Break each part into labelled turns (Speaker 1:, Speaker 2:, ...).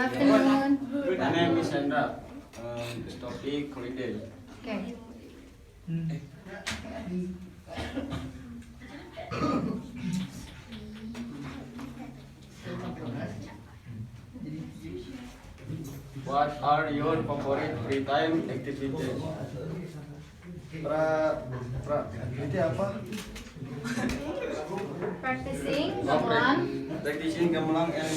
Speaker 1: Afternoon.
Speaker 2: My name is Sandra. This topic holiday.
Speaker 1: Okay.
Speaker 2: What are your favorite free time activities?
Speaker 3: Itu apa?
Speaker 1: Practicing gamelan,
Speaker 2: Practicing gamelan and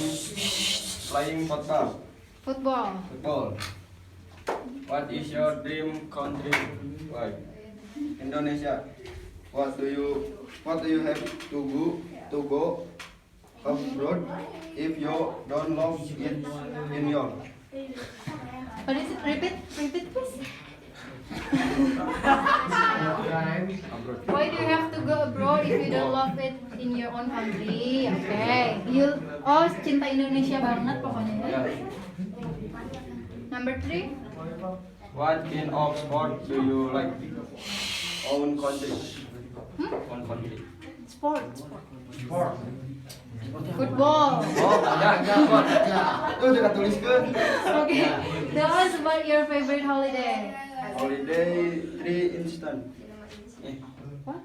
Speaker 2: playing football.
Speaker 1: football.
Speaker 2: What is your dream country? Why?
Speaker 3: Indonesia. What do you have to go abroad if you don't love it in your?
Speaker 1: What is it? Repeat please. Why do you have to go abroad if you don't love it in your own country? Okay. Cinta Indonesia banget pokoknya ya.
Speaker 2: Yeah.
Speaker 1: Number 3.
Speaker 2: What kind of sport do you like? Own country. Own country.
Speaker 1: Sport. Football.
Speaker 2: Oh, enggak.
Speaker 3: Tuh udah tuliskan.
Speaker 1: Okay. Tell us about your favorite holiday.
Speaker 3: Holiday 3 instant.
Speaker 1: What?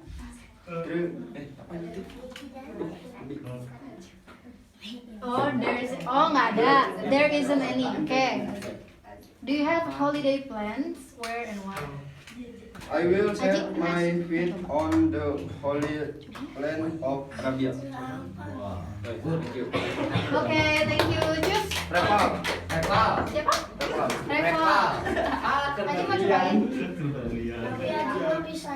Speaker 3: Apa itu?
Speaker 1: Nggak ada. There isn't any. Okay. Do you have holiday plans? Where and why?
Speaker 3: I will set my feet on the holy land of Arabia.
Speaker 2: Thank you.
Speaker 1: Okay, thank you. Choose.
Speaker 3: Repal.
Speaker 1: Siapa?
Speaker 3: Repal.
Speaker 1: Reva. Aji mau cobain?
Speaker 4: Tapi aku bisa